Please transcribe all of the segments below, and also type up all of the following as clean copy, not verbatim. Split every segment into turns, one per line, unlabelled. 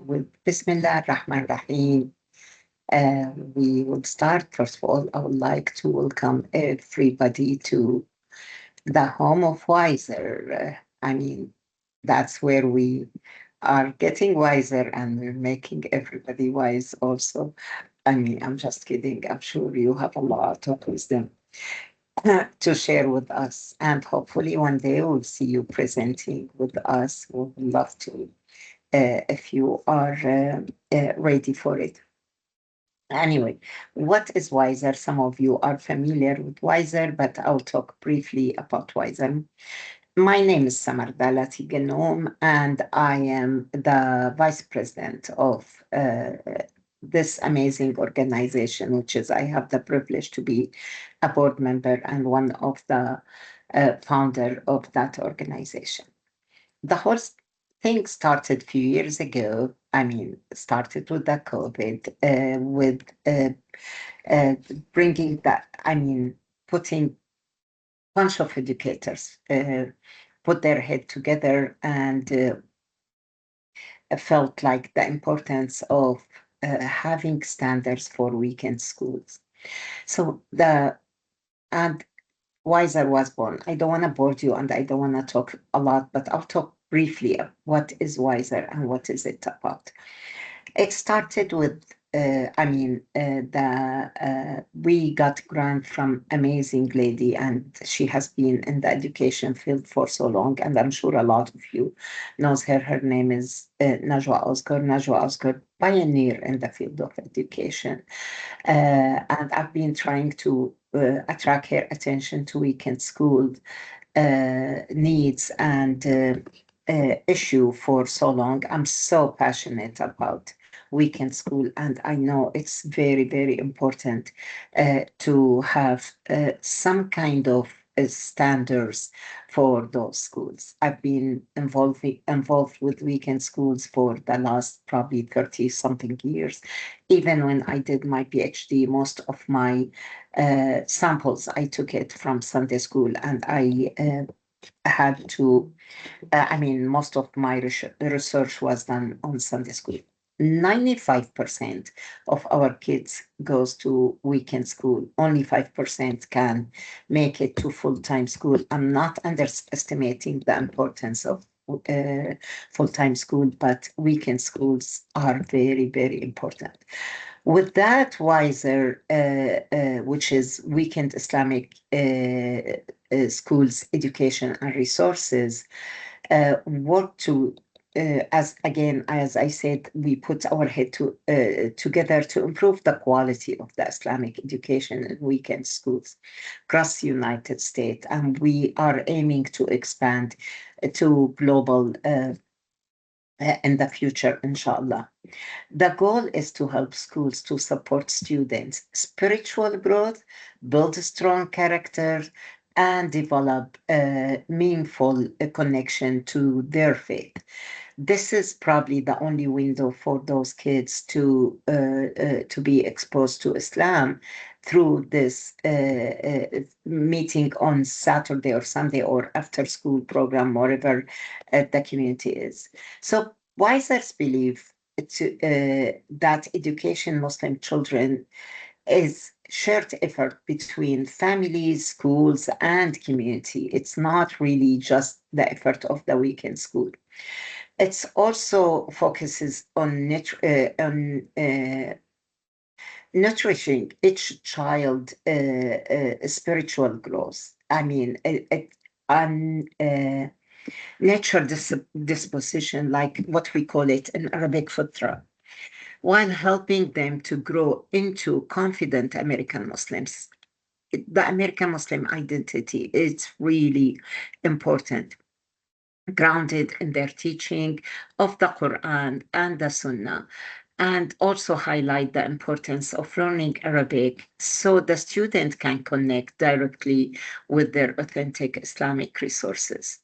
with Bismillah ar-Rahman ar-Rahim. We will start. First of all, I would like to welcome everybody to the home of WISER. That's where we are getting wiser and we're making everybody wise also. I'm just kidding. I'm sure you have a lot of wisdom to share with us. And hopefully one day we'll see you presenting with us. We would love to, if you are ready for it. Anyway, what is WISER? Some of you are familiar with WISER, but I'll talk briefly about WISER. My name is Samar Dalati Ghannoum, and I am the vice president of this amazing organization, which is I have the privilege to be a board member and one of the founder of that organization. The whole thing started a few years ago. Started with the COVID, with bringing that, putting bunch of educators put their head together and felt like the importance of having standards for weekend schools. So and WISER was born. I don't want to bore you and I don't want to talk a lot, but I'll talk briefly of what is WISER and what is it about. It started with we got grant from amazing lady, and she has been in the education field for so long, and I'm sure a lot of you knows her. Her name is Najwa Oscar. Najwa Oscar, pioneer in the field of education, and I've been trying to attract her attention to weekend school needs and issue for so long. I'm so passionate about weekend school, and I know it's very, very important to have some kind of standards for those schools. I've been involved with weekend schools for the last probably 30 something years. Even when I did my PhD, most of my samples, I took it from Sunday school, and I had to, most of my research was done on Sunday school. 95% of our kids goes to weekend school. Only 5% can make it to full-time school. I'm not underestimating the importance of full-time school, but weekend schools are very, very important. With that, WISER, which is Weekend Islamic Schools Education and Resources, work to as I said, we put our head together to improve the quality of the Islamic education in weekend schools across the United States, and we are aiming to expand to global in the future, inshallah. The goal is to help schools to support students' spiritual growth, build a strong character, and develop a meaningful connection to their faith. This is probably the only window for those kids to be exposed to Islam through this meeting on Saturday or Sunday or after school program, wherever the community is. So WISERs believe that education Muslim children is shared effort between families, schools, and community. It's not really just the effort of the weekend school. It also focuses on nourishing each child spiritual growth. Nature disposition, like what we call it in Arabic fitra, while helping them to grow into confident American Muslims. The American Muslim identity is really important, grounded in their teaching of the Quran and the Sunnah, and also highlight the importance of learning Arabic so the student can connect directly with their authentic Islamic resources.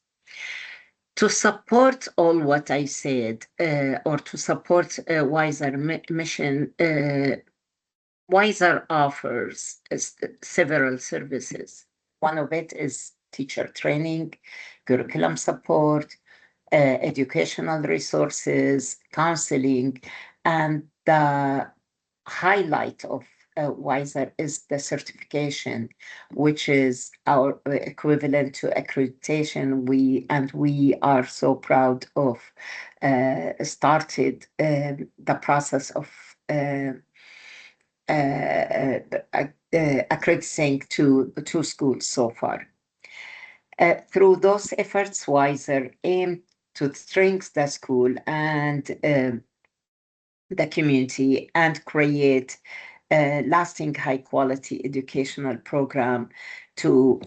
To support all what I said, or to support WISER mission, WISER offers several services. One of it is teacher training, curriculum support, educational resources, counseling, and the highlight of WISER is the certification, which is our equivalent to accreditation. We are so proud of started the process of uh, accrediting to two schools so far. Through those efforts, WISER aimed to strengthen the school and the community and create a lasting high quality educational program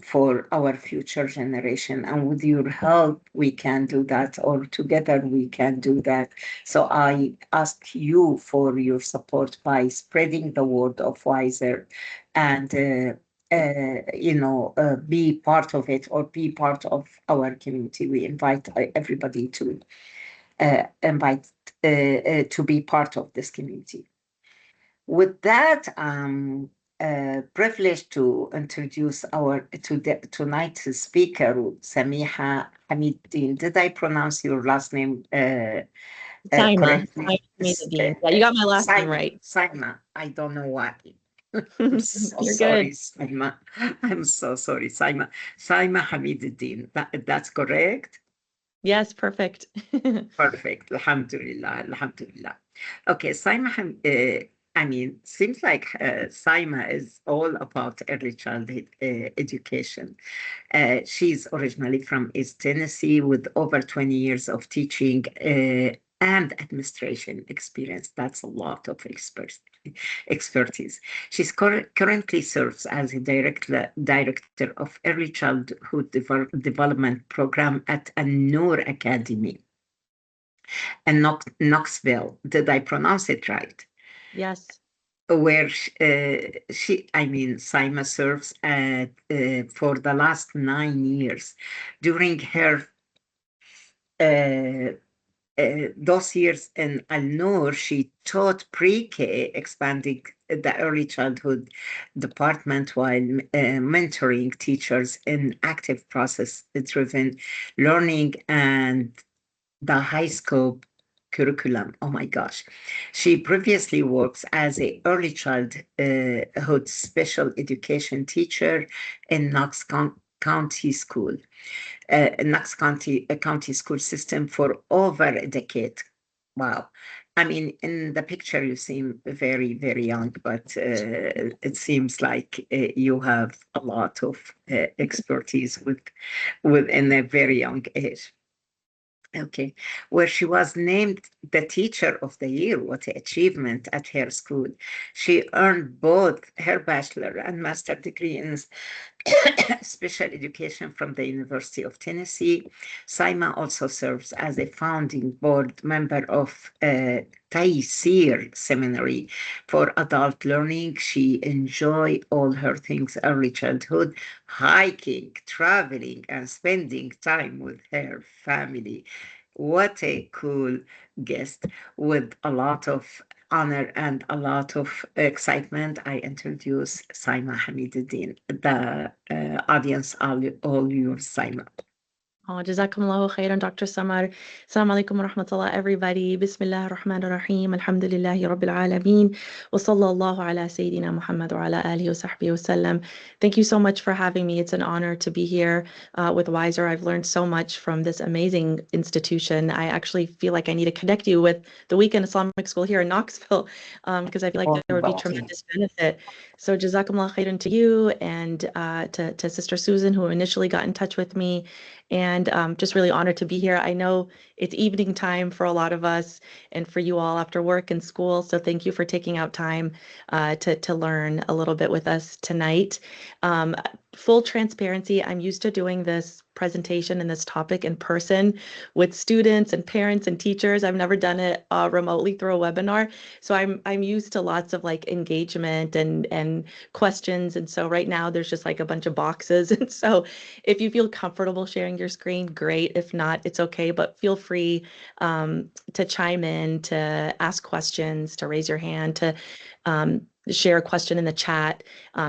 for our future generation, and with your help we can do that, or together we can do that. So I ask you for your support by spreading the word of WISER and be part of it, or be part of our community. We invite everybody to to be part of this community. With that, I'm privileged to introduce tonight's speaker, Saimah Hameeduddin. Did I pronounce your last name
Saimah
correctly?
Hameeduddin. Yeah, you got my last name
Saimah,
right.
Saimah. I don't know why. I'm so
You're
sorry,
good.
Saimah. I'm so sorry, Saimah. Saimah Hameeduddin. That's correct?
Yes, perfect.
Perfect. Alhamdulillah. Alhamdulillah. Okay, I mean, seems like Saima is all about early childhood education. She's originally from East Tennessee with over 20 years of teaching and administration experience. That's a lot of expertise. She's currently serves as a director of early childhood development program at a Noor Academy in Knoxville. Did I pronounce it right?
Yes.
Where Saima serves for the last 9 years. During her uh, those years in Al Noor, she taught pre-K, expanding the early childhood department while mentoring teachers in active process-driven learning and the high scope curriculum. Oh my gosh. She previously works as a early childhood special education teacher in County School, County school system for over a decade. Wow. I mean, in the picture, you seem very, very young, but it seems like you have a lot of expertise within a very young age. Okay, where she was named the Teacher of the Year. What an achievement at her school. She earned both her bachelor and master degree in special education from the University of Tennessee. Saima also serves as a founding board member of Taysir Seminary for Adult Learning. She enjoy all her things early childhood, hiking, traveling, and spending time with her family. What a cool guest with a lot of honor and a lot of excitement. I introduce Saima Hameeduddin. The audience, all yours, Saima.
Oh, Jazakumullahu khairan, Dr. Samar. Assalamu alaikum wa rahmatullah, everybody. Bismillah ar-Rahman ar-Rahim. Alhamdulillahi Rabbil Alameen. Wa sallallahu ala Sayyidina Muhammad wa ala alihi wa sahbihi wa sallam. Thank you so much for having me. It's an honor to be here with WISER. I've learned so much from this amazing institution. I actually feel like I need to connect you with the Weekend Islamic School here in Knoxville because I feel like
Oh,
there would be tremendous benefit. So Jazakumullah khairan to you and to Sister Susan, who initially got in touch with me, and just really honored to be here. I know it's evening time for a lot of us and for you all after work and school. So thank you for taking out time to learn a little bit with us tonight. Um, Full transparency, I'm used to doing this presentation and this topic in person with students and parents and teachers. I've never done it remotely through a webinar. So I'm used to lots of like engagement and questions. And so right now there's just like a bunch of boxes. And so if you feel comfortable sharing your screen, great. If not, it's okay. But feel free to chime in, to ask questions, to raise your hand, to share a question in the chat.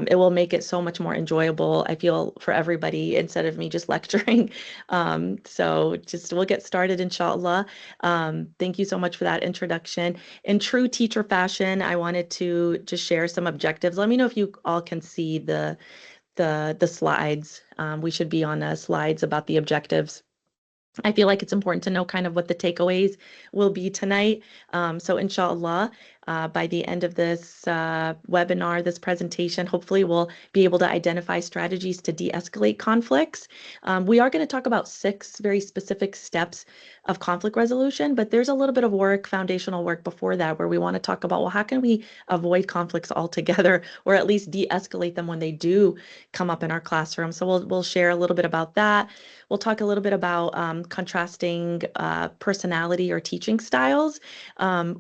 It will make it so much more enjoyable, I feel, for everybody instead of me just lecturing. So we'll get started, inshallah. Thank you so much for that introduction. In true teacher fashion, I wanted to just share some objectives. Let me know if you all can see the slides. We should be on slides about the objectives. I feel like it's important to know kind of what the takeaways will be tonight. So inshallah, by the end of this webinar, this presentation, hopefully we'll be able to identify strategies to de-escalate conflicts. We are going to talk about 6 very specific steps of conflict resolution, but there's a little bit of work, foundational work before that, where we want to talk about, well, how can we avoid conflicts altogether, or at least de-escalate them when they do come up in our classroom? So we'll share a little bit about that. We'll talk a little bit about contrasting personality or teaching styles.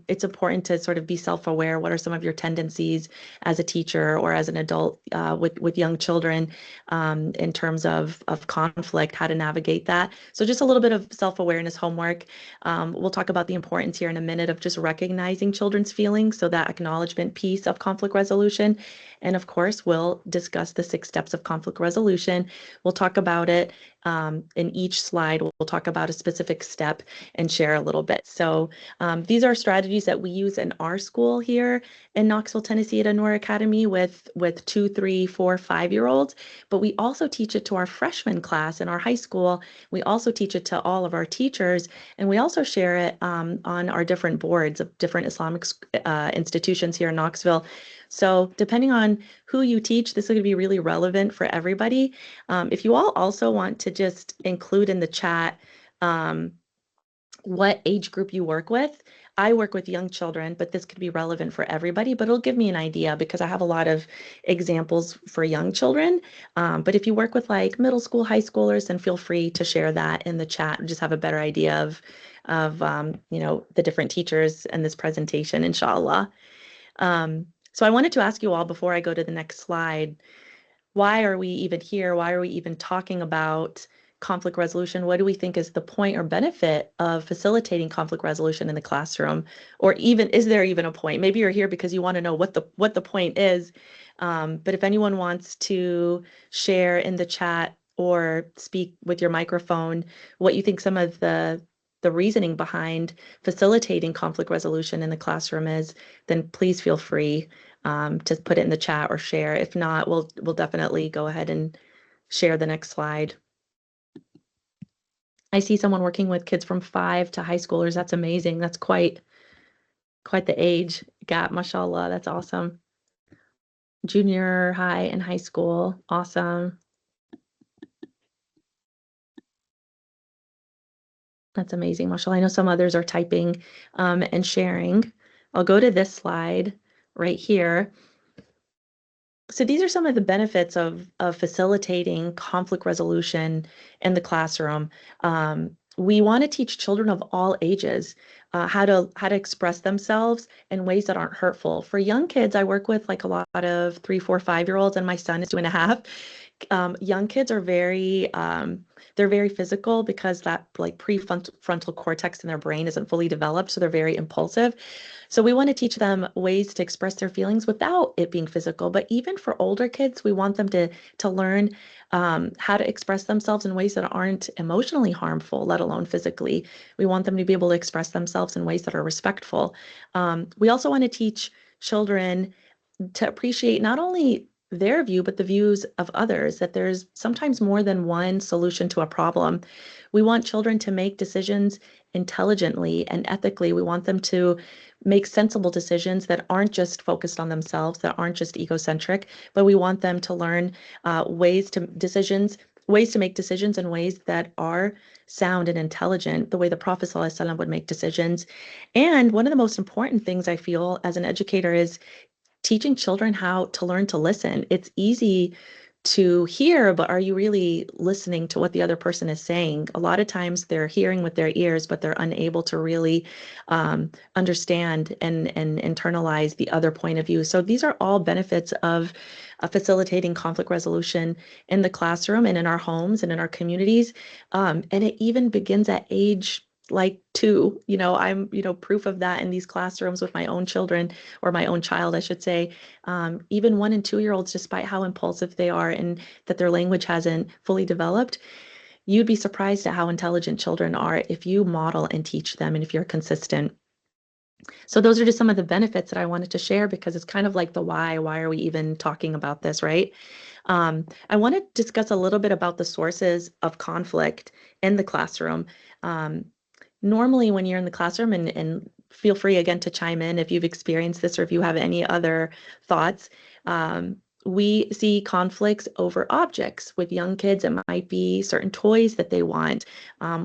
It's important to sort of be self-aware. What are some of your tendencies as a teacher or as an adult with young children in terms of conflict, how to navigate that? So just a little bit of self-awareness homework. We'll talk about the importance here in a minute of just recognizing children's feelings, so that acknowledgement piece of conflict resolution. And of course, we'll discuss the 6 steps of conflict resolution. We'll talk about it. In each slide, we'll talk about a specific step and share a little bit. So these are strategies that we use in our school here in Knoxville, Tennessee at Anwar Academy with 2, 3, 4, 5-year-olds. But we also teach it to our freshman class in our high school. We also teach it to all of our teachers. And we also share it on our different boards of different Islamic institutions here in Knoxville. So depending on who you teach, this is going to be really relevant for everybody. If you all also want to just include in the chat what age group you work with. I work with young children, but this could be relevant for everybody, but it'll give me an idea because I have a lot of examples for young children. But if you work with like middle school, high schoolers, then feel free to share that in the chat and just have a better idea of the different teachers in this presentation, inshallah. So I wanted to ask you all before I go to the next slide, why are we even here? Why are we even talking about conflict resolution? What do we think is the point or benefit of facilitating conflict resolution in the classroom? Or even, is there even a point? Maybe you're here because you want to know what the point is. But if anyone wants to share in the chat or speak with your microphone, what you think some of the reasoning behind facilitating conflict resolution in the classroom is, then please feel free to put it in the chat or share. If not, we'll definitely go ahead and share the next slide. I see someone working with kids from 5 to high schoolers. That's amazing. That's quite the age gap, mashallah. That's awesome. Junior high and high school. Awesome. That's amazing, mashallah. I know some others are typing and sharing. I'll go to this slide right here. So these are some of the benefits of facilitating conflict resolution in the classroom. We want to teach children of all ages how to express themselves in ways that aren't hurtful. For young kids, I work with like a lot of 3, 4, 5-year-olds, and my son is 2.5. Young kids are they're very physical because that like prefrontal cortex in their brain isn't fully developed, so they're very impulsive. So we want to teach them ways to express their feelings without it being physical. But even for older kids, we want them to learn how to express themselves in ways that aren't emotionally harmful, let alone physically. We want them to be able to express themselves in ways that are respectful. We also want to teach children to appreciate not only their view, but the views of others, that there's sometimes more than one solution to a problem. We want children to make decisions intelligently and ethically. We want them to make sensible decisions that aren't just focused on themselves, that aren't just egocentric, but we want them to learn ways to make decisions in ways that are sound and intelligent, the way the Prophet ﷺ would make decisions. And one of the most important things I feel as an educator is teaching children how to learn to listen. It's easy to hear, but are you really listening to what the other person is saying? A lot of times they're hearing with their ears, but they're unable to really understand and internalize the other point of view. So these are all benefits of facilitating conflict resolution in the classroom and in our homes and in our communities. And it even begins at age like two. I'm, proof of that in these classrooms with my own children, or my own child, I should say. Even 1 and 2 year olds, despite how impulsive they are and that their language hasn't fully developed, you'd be surprised at how intelligent children are if you model and teach them and if you're consistent. So those are just some of the benefits that I wanted to share, because it's kind of like the why. Why are we even talking about this, right? I want to discuss a little bit about the sources of conflict in the classroom. Um, Normally, when you're in the classroom, and feel free again to chime in if you've experienced this or if you have any other thoughts. We see conflicts over objects. With young kids, it might be certain toys that they want.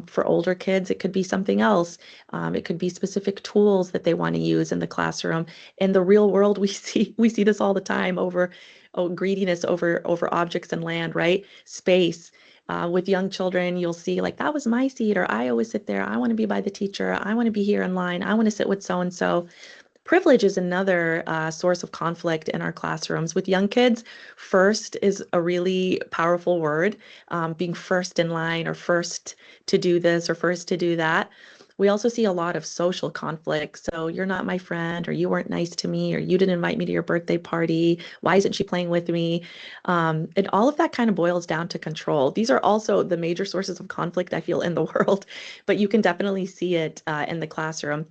For older kids, it could be something else. It could be specific tools that they want to use in the classroom. In the real world, we see this all the time over greediness over objects and land, right? Space. With young children, you'll see like, that was my seat, or I always sit there. I want to be by the teacher. I want to be here in line. I want to sit with so and so. Privilege is another source of conflict in our classrooms. With young kids, first is a really powerful word, being first in line, or first to do this, or first to do that. We also see a lot of social conflict. So you're not my friend, or you weren't nice to me, or you didn't invite me to your birthday party. Why isn't she playing with me? And all of that kind of boils down to control. These are also the major sources of conflict, I feel, in the world, but you can definitely see it in the classroom.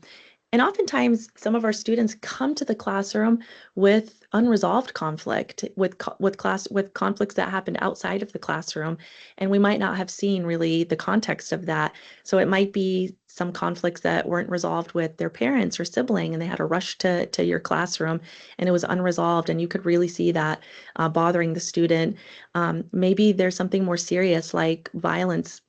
And oftentimes, some of our students come to the classroom with unresolved conflict, with conflicts that happened outside of the classroom, and we might not have seen really the context of that. So it might be some conflicts that weren't resolved with their parents or sibling, and they had to rush to your classroom, and it was unresolved, and you could really see that bothering the student. Maybe there's something more serious like violence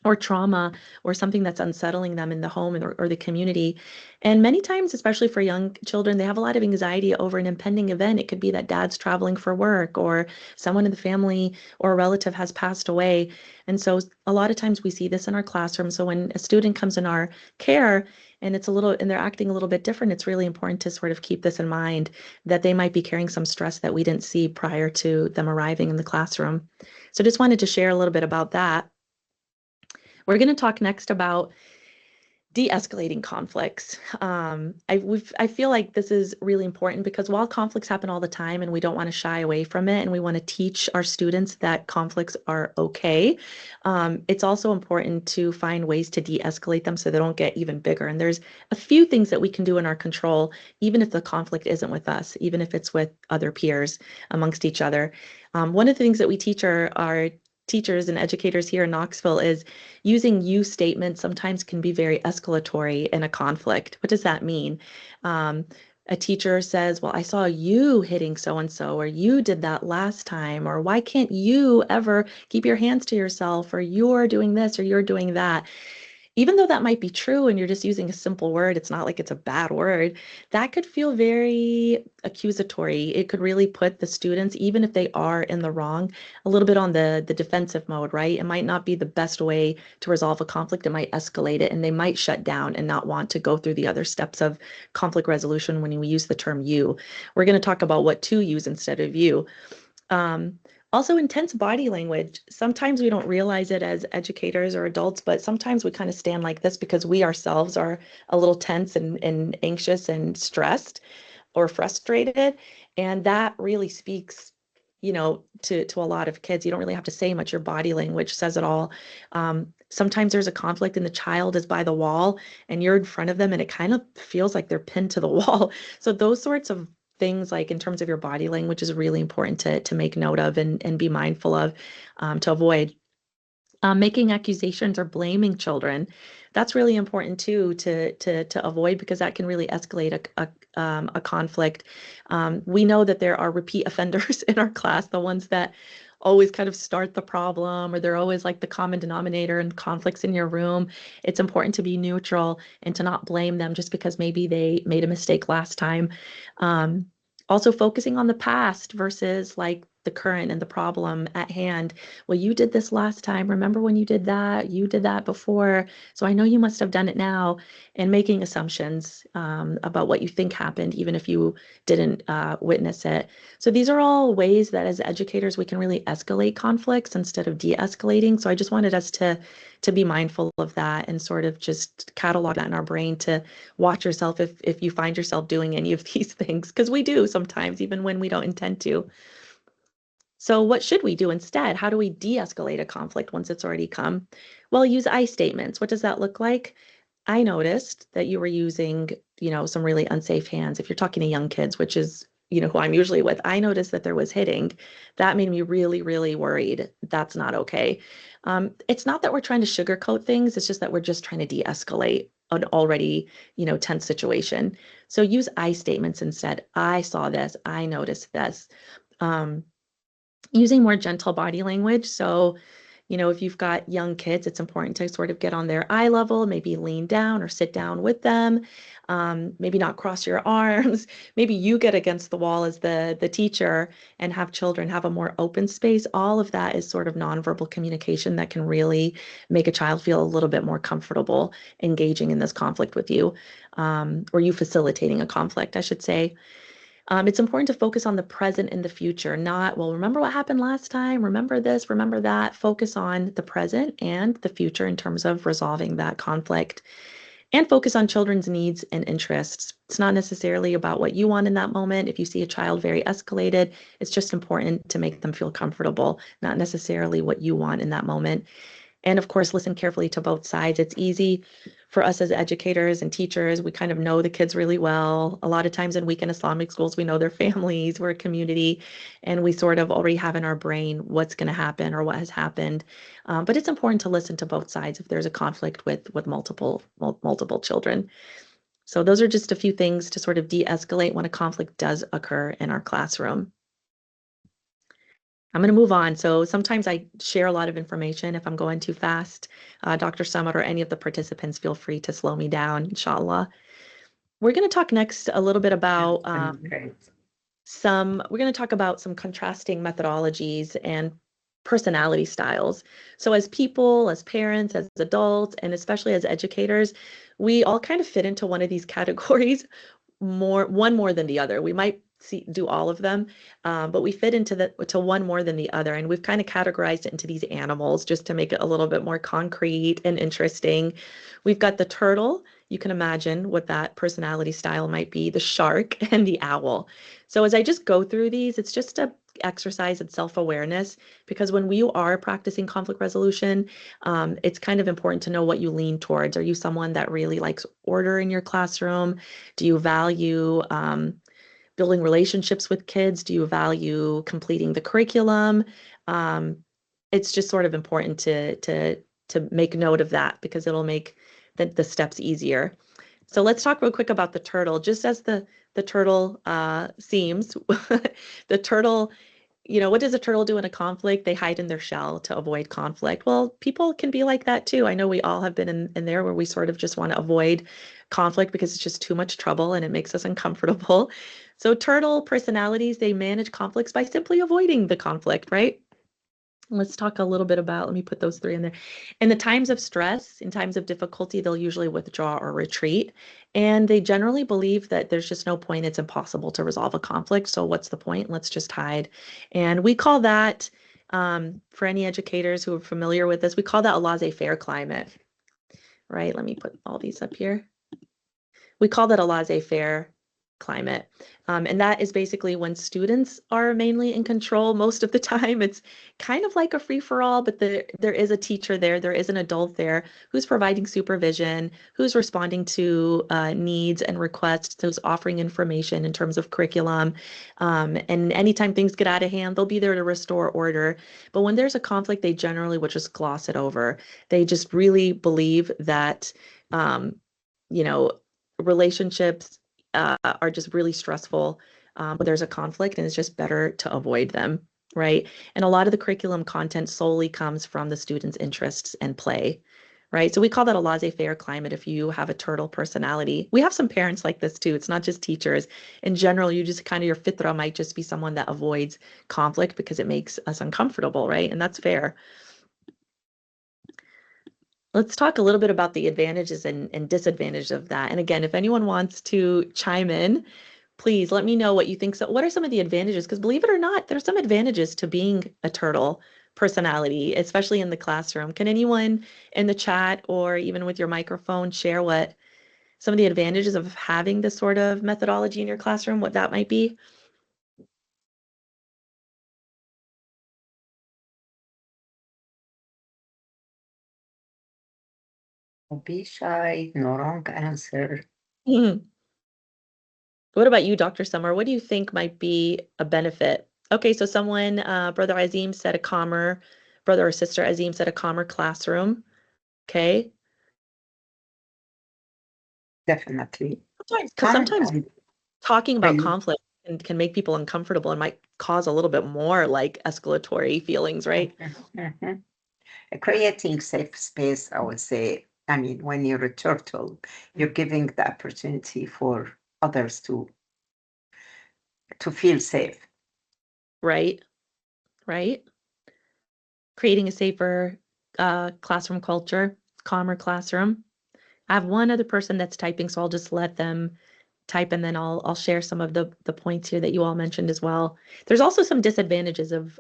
or trauma, or something that's unsettling them in the home, or the community. And many times, especially for young children, they have a lot of anxiety over an impending event. It could be that dad's traveling for work, or someone in the family or a relative has passed away. And so a lot of times we see this in our classroom. So when a student comes in our care, and they're acting a little bit different, it's really important to sort of keep this in mind, that they might be carrying some stress that we didn't see prior to them arriving in the classroom. So just wanted to share a little bit about that. We're going to talk next about de-escalating conflicts. I feel like this is really important, because while conflicts happen all the time and we don't want to shy away from it, and we want to teach our students that conflicts are okay, it's also important to find ways to de-escalate them so they don't get even bigger. And there's a few things that we can do in our control, even if the conflict isn't with us, even if it's with other peers amongst each other. One of the things that we teach our teachers and educators here in Knoxville is using you statements sometimes can be very escalatory in a conflict. What does that mean? A teacher says, well, I saw you hitting so and so, or you did that last time, or why can't you ever keep your hands to yourself, or you're doing this, or you're doing that. Even though that might be true and you're just using a simple word, it's not like it's a bad word, that could feel very accusatory. It could really put the students, even if they are in the wrong, a little bit on the defensive mode, right? It might not be the best way to resolve a conflict. It might escalate it, and they might shut down and not want to go through the other steps of conflict resolution when we use the term you. We're going to talk about what to use instead of you. Um, Also, intense body language. Sometimes we don't realize it as educators or adults, but sometimes we kind of stand like this because we ourselves are a little tense and anxious and stressed or frustrated. And that really speaks, to a lot of kids. You don't really have to say much. Your body language says it all. Sometimes there's a conflict and the child is by the wall and you're in front of them, and it kind of feels like they're pinned to the wall. So those sorts of things, like in terms of your body language, is really important to make note of and be mindful of, to avoid. Making accusations or blaming children, that's really important too, to avoid, because that can really escalate a conflict. We know that there are repeat offenders in our class, the ones that always kind of start the problem, or they're always like the common denominator in conflicts in your room. It's important to be neutral and to not blame them just because maybe they made a mistake last time. Also focusing on the past versus like the current and the problem at hand. Well, you did this last time. Remember when you did that? You did that before. So I know you must have done it now. And making assumptions about what you think happened, even if you didn't witness it. So these are all ways that as educators, we can really escalate conflicts instead of de-escalating. So I just wanted us to be mindful of that and sort of just catalog that in our brain to watch yourself if you find yourself doing any of these things, because we do sometimes, even when we don't intend to. So what should we do instead? How do we de-escalate a conflict once it's already come? Well, use I statements. What does that look like? I noticed that you were using, some really unsafe hands. If you're talking to young kids, which is, who I'm usually with, I noticed that there was hitting. That made me really, really worried. That's not okay. It's not that we're trying to sugarcoat things. It's just that we're just trying to de-escalate an already, tense situation. So use I statements instead. I saw this. I noticed this. Using more gentle body language. So, if you've got young kids, it's important to sort of get on their eye level, maybe lean down or sit down with them, maybe not cross your arms. Maybe you get against the wall as the teacher and have children have a more open space. All of that is sort of nonverbal communication that can really make a child feel a little bit more comfortable engaging in this conflict with you, or you facilitating a conflict, I should say. It's important to focus on the present and the future, not, well, remember what happened last time, remember this, remember that. Focus on the present and the future in terms of resolving that conflict, and focus on children's needs and interests. It's not necessarily about what you want in that moment. If you see a child very escalated, it's just important to make them feel comfortable, not necessarily what you want in that moment. And of course, listen carefully to both sides. It's easy for us as educators and teachers. We kind of know the kids really well. A lot of times in weekend Islamic schools, we know their families, we're a community, and we sort of already have in our brain what's going to happen or what has happened. But it's important to listen to both sides if there's a conflict with multiple children. So those are just a few things to sort of de-escalate when a conflict does occur in our classroom. I'm going to move on. So sometimes I share a lot of information if I'm going too fast. Dr. Samar or any of the participants, feel free to slow me down, inshallah. We're going to talk next a little bit about
Great.
we're going to talk about some contrasting methodologies and personality styles. So as people, as parents, as adults, and especially as educators, we all kind of fit into one of these categories, one more than the other. We might do all of them, but we fit to one more than the other. And we've kind of categorized it into these animals just to make it a little bit more concrete and interesting. We've got the turtle. You can imagine what that personality style might be, the shark, and the owl. So as I just go through these, it's just a exercise in self-awareness, because when we are practicing conflict resolution, it's kind of important to know what you lean towards. Are you someone that really likes order in your classroom? Do you value building relationships with kids? Do you value completing the curriculum? It's just sort of important to make note of that, because it'll make the steps easier. So let's talk real quick about the turtle. Just as the turtle seems, the turtle, what does a turtle do in a conflict? They hide in their shell to avoid conflict. Well, people can be like that too. I know we all have been in there where we sort of just want to avoid conflict because it's just too much trouble and it makes us uncomfortable. So turtle personalities, they manage conflicts by simply avoiding the conflict, right? Let's talk a little bit about, let me put those three in there. In the times of stress, in times of difficulty, they'll usually withdraw or retreat. And they generally believe that there's just no point, it's impossible to resolve a conflict. So what's the point? Let's just hide. And we call that, for any educators who are familiar with this, we call that a laissez-faire climate, right? Let me put all these up here. We call that a laissez-faire climate. And that is basically when students are mainly in control most of the time. It's kind of like a free-for-all, but there is a teacher there is an adult there who's providing supervision, who's responding to needs and requests, who's offering information in terms of curriculum. And anytime things get out of hand, they'll be there to restore order. But when there's a conflict, they generally would just gloss it over. They just really believe that, you know, relationships are just really stressful when there's a conflict, and it's just better to avoid them, right? And a lot of the curriculum content solely comes from the students' interests and play, right? So we call that a laissez-faire climate if you have a turtle personality. We have some parents like this too. It's not just teachers. In general, you just kind of, your fitra might just be someone that avoids conflict because it makes us uncomfortable, right? And that's fair. Let's talk a little bit about the advantages and disadvantages of that. And again, if anyone wants to chime in, please let me know what you think. So what are some of the advantages? Because believe it or not, there's some advantages to being a turtle personality, especially in the classroom. Can anyone in the chat or even with your microphone share what some of the advantages of having this sort of methodology in your classroom, what that might be?
Don't be shy, no wrong answer.
Mhm. What about you, Dr. Samar? What do you think might be a benefit? Okay, so someone, Brother Azim said a calmer, brother or sister Azim said a calmer classroom. Okay.
Definitely.
Sometimes, because
Calm
sometimes
and
talking about
rel-
conflict can make people uncomfortable and might cause a little bit more like escalatory feelings, right?
Mhm. Creating safe space, I would say. I mean, when you're a turtle, you're giving the opportunity for others to feel safe.
Right, right. Creating a safer classroom culture, calmer classroom. I have one other person that's typing, so I'll just let them type and then I'll share some of the points here that you all mentioned as well. There's also some disadvantages of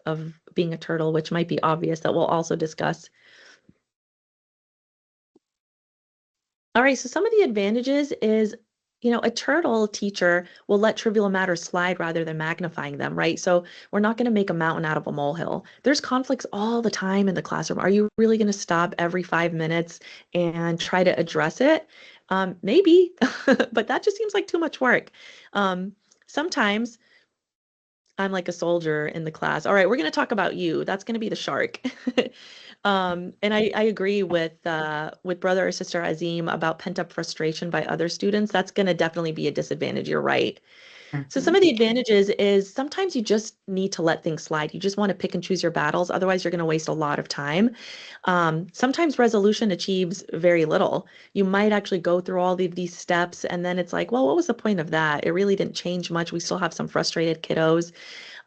being a turtle, which might be obvious that we'll also discuss. All right, so some of the advantages is, a turtle teacher will let trivial matters slide rather than magnifying them, right? So we're not going to make a mountain out of a molehill. There's conflicts all the time in the classroom. Are you really going to stop every 5 minutes and try to address it? Maybe, but that just seems like too much work. Sometimes I'm like a soldier in the class. All right, we're going to talk about you. That's going to be the shark. And I agree with brother or sister Azim about pent-up frustration by other students. That's going to definitely be a disadvantage. You're right. So some
Mhm.
of the advantages is sometimes you just need to let things slide. You just want to pick and choose your battles. Otherwise, you're going to waste a lot of time. Sometimes resolution achieves very little. You might actually go through all of these steps, and then it's like, well, what was the point of that? It really didn't change much. We still have some frustrated kiddos.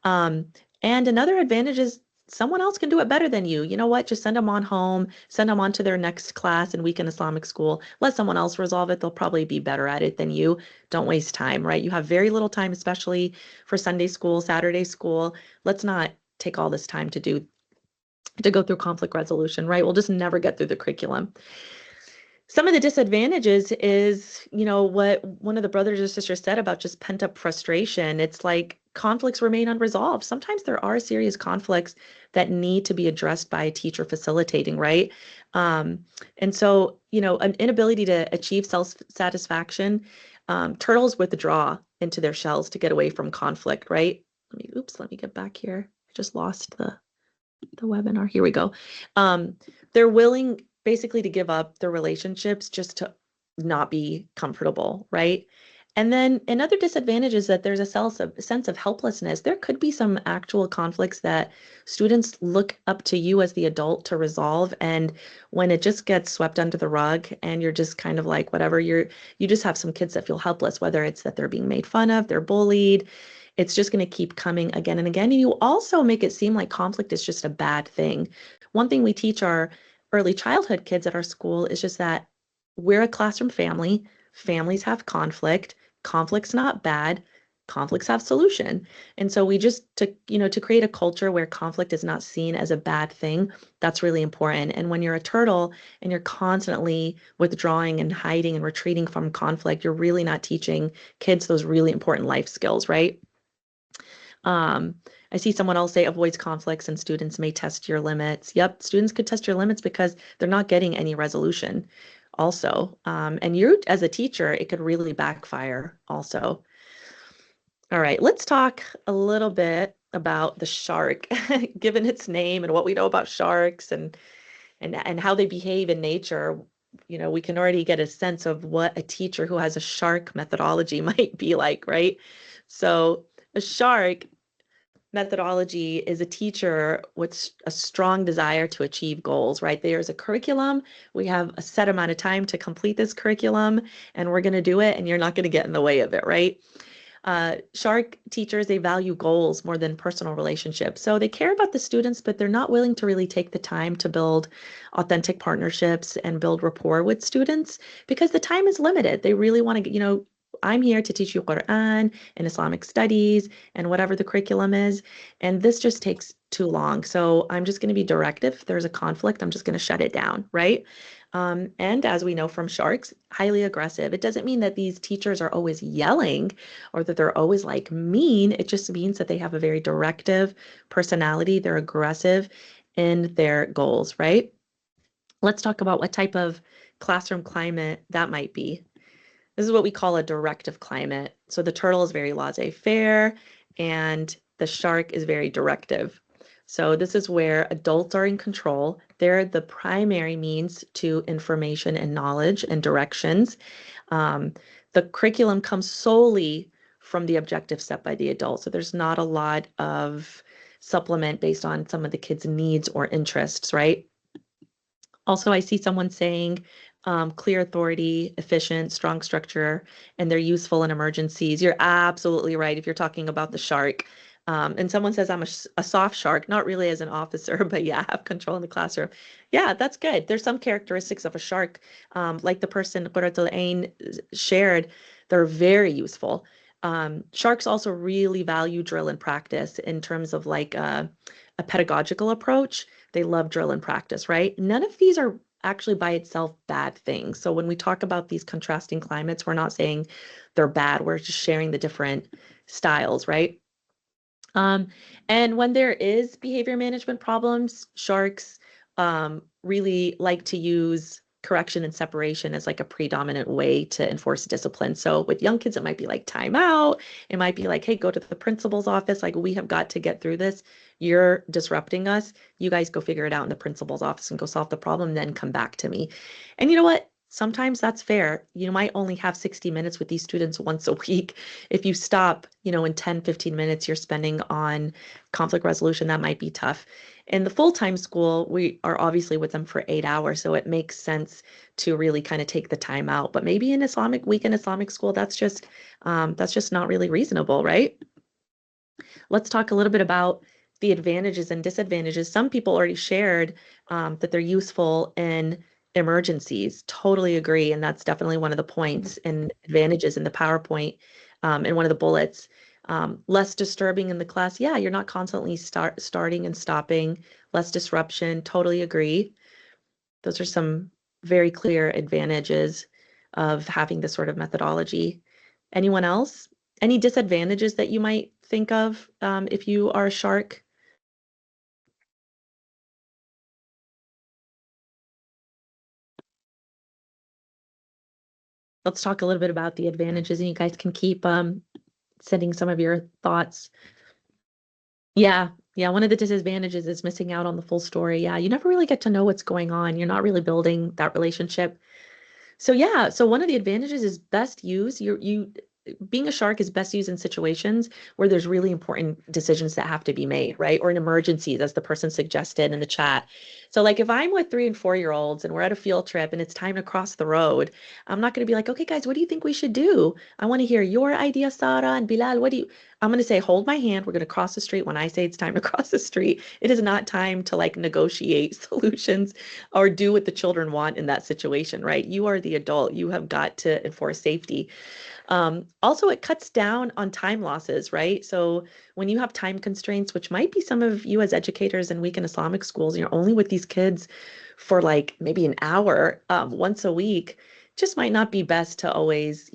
Um, and another advantage is someone else can do it better than you. You know what? Just send them on home, send them on to their next class in weekend Islamic school. Let someone else resolve it. They'll probably be better at it than you. Don't waste time, right? You have very little time, especially for Sunday school, Saturday school. Let's not take all this time to go through conflict resolution, right? We'll just never get through the curriculum. Some of the disadvantages is, what one of the brothers or sisters said about just pent up frustration. It's like conflicts remain unresolved. Sometimes there are serious conflicts that need to be addressed by a teacher facilitating, right? Um, and so, an inability to achieve self-satisfaction, turtles withdraw into their shells to get away from conflict, right? Let me get back here. I just lost the webinar. Here we go. They're willing basically to give up their relationships just to not be comfortable, right? And then another disadvantage is that there's a sense of helplessness. There could be some actual conflicts that students look up to you as the adult to resolve. And when it just gets swept under the rug and you're just kind of like, whatever, you just have some kids that feel helpless, whether it's that they're being made fun of, they're bullied, it's just going to keep coming again and again. And you also make it seem like conflict is just a bad thing. One thing we teach our early childhood kids at our school is just that we're a classroom family. Families have conflict. Conflict's not bad. Conflicts have solution. And so we just to create a culture where conflict is not seen as a bad thing, that's really important. And when you're a turtle and you're constantly withdrawing and hiding and retreating from conflict, you're really not teaching kids those really important life skills, right? Um, I see someone else say avoids conflicts and students may test your limits. Yep, students could test your limits because they're not getting any resolution also. And you, as a teacher, it could really backfire also. All right, let's talk a little bit about the shark, given its name and what we know about sharks and how they behave in nature. We can already get a sense of what a teacher who has a shark methodology might be like, right? So a shark methodology is a teacher with a strong desire to achieve goals, right? There's a curriculum. We have a set amount of time to complete this curriculum, and we're going to do it, and you're not going to get in the way of it, right? Shark teachers, they value goals more than personal relationships. So they care about the students, but they're not willing to really take the time to build authentic partnerships and build rapport with students because the time is limited. They really want to, I'm here to teach you Quran and Islamic studies and whatever the curriculum is. And this just takes too long. So I'm just going to be directive. If there's a conflict, I'm just going to shut it down, right? And as we know from sharks, highly aggressive. It doesn't mean that these teachers are always yelling or that they're always like mean. It just means that they have a very directive personality. They're aggressive in their goals, right? Let's talk about what type of classroom climate that might be. This is what we call a directive climate. So the turtle is very laissez-faire and the shark is very directive. So this is where adults are in control. They're the primary means to information and knowledge and directions. The curriculum comes solely from the objective set by the adult. So there's not a lot of supplement based on some of the kids' needs or interests, right? Also, I see someone saying clear authority, efficient, strong structure, and they're useful in emergencies. You're absolutely right if you're talking about the shark. And someone says I'm a soft shark, not really as an officer, but yeah, I have control in the classroom. Yeah, that's good. There's some characteristics of a shark, like the person Qurratul Ain shared, they're very useful. Sharks also really value drill and practice in terms of like a pedagogical approach. They love drill and practice, right? None of these are actually by itself bad things. So when we talk about these contrasting climates, we're not saying they're bad. We're just sharing the different styles, right? Um, and when there is behavior management problems, sharks really like to use correction and separation as like a predominant way to enforce discipline. So with young kids, it might be like timeout. It might be like, hey, go to the principal's office. Like, we have got to get through this. You're disrupting us. You guys go figure it out in the principal's office and go solve the problem, then come back to me. And you know what? Sometimes that's fair. You might only have 60 minutes with these students once a week. If you stop, in 10, 15 minutes you're spending on conflict resolution, that might be tough. In the full-time school, we are obviously with them for 8 hours, so it makes sense to really kind of take the time out. But maybe in Islamic week in Islamic school, that's just not really reasonable, right? Let's talk a little bit about the advantages and disadvantages. Some people already shared that they're useful in emergencies. Totally agree. And that's definitely one of the points and advantages in the PowerPoint in one of the bullets. Less disturbing in the class. Yeah, you're not constantly starting and stopping. Less disruption. Totally agree. Those are some very clear advantages of having this sort of methodology. Anyone else? Any disadvantages that you might think of if you are a shark? Let's talk a little bit about the advantages, and you guys can keep sending some of your thoughts. Yeah, yeah. One of the disadvantages is missing out on the full story. Yeah, you never really get to know what's going on. You're not really building that relationship. So yeah, so one of the advantages is best use. You being a shark is best used in situations where there's really important decisions that have to be made, right? Or in emergencies, as the person suggested in the chat. So like if I'm with 3 and 4 year olds and we're at a field trip and it's time to cross the road, I'm not going to be like, okay, guys, what do you think we should do? I want to hear your idea, Sarah and Bilal. What do you? I'm going to say, hold my hand. We're going to cross the street when I say it's time to cross the street. It is not time to like negotiate solutions or do what the children want in that situation, right? You are the adult. You have got to enforce safety. Also, it cuts down on time losses, right? So when you have time constraints, which might be some of you as educators in week in Islamic schools, you're only with these kids for like maybe an hour once a week, just might not be best to always,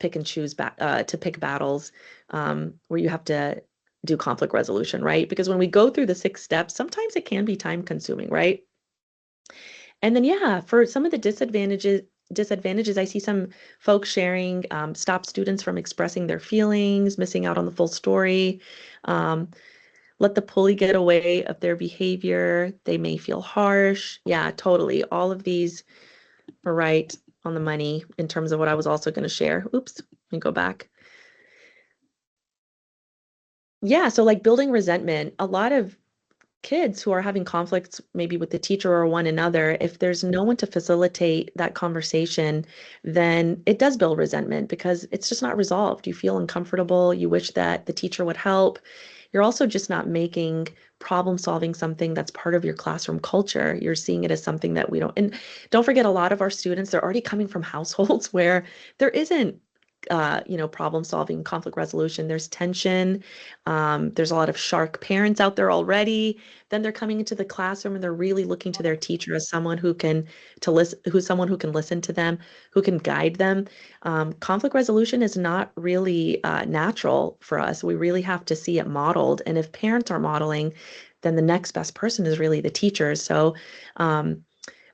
pick and choose to pick battles where you have to do conflict resolution, right? Because when we go through the 6 steps, sometimes it can be time consuming, right? And then, yeah, for some of the disadvantages, I see some folks sharing stop students from expressing their feelings, missing out on the full story, um, let the bully get away of their behavior. They may feel harsh. Yeah, totally. All of these are right on the money in terms of what I was also going to share. Oops, let me go back. Yeah, so like building resentment, a lot of kids who are having conflicts maybe with the teacher or one another, if there's no one to facilitate that conversation, then it does build resentment because it's just not resolved. You feel uncomfortable. You wish that the teacher would help. You're also just not making problem solving something that's part of your classroom culture. You're seeing it as something that we don't. And don't forget, a lot of our students, they're already coming from households where there isn't problem solving, conflict resolution. There's tension. There's a lot of shark parents out there already. Then they're coming into the classroom and they're really looking to their teacher as someone who can to listen, who's someone who can listen to them, who can guide them. Conflict resolution is not really natural for us. We really have to see it modeled. And if parents are modeling, then the next best person is really the teachers. So um,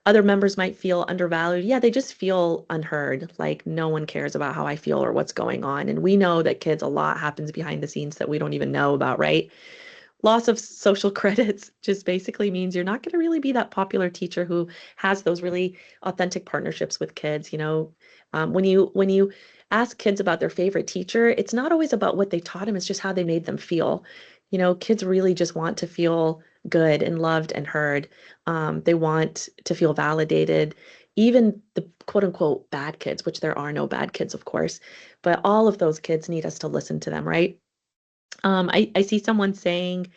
other members might feel undervalued. Yeah, they just feel unheard, like no one cares about how I feel or what's going on. And we know that kids, a lot happens behind the scenes that we don't even know about, right? Loss of social credits just basically means you're not going to really be that popular teacher who has those really authentic partnerships with kids. When you ask kids about their favorite teacher, it's not always about what they taught them, it's just how they made them feel. Kids really just want to feel good and loved and heard. They want to feel validated. Even the quote unquote bad kids, which there are no bad kids, of course, but all of those kids need us to listen to them, right? I see someone saying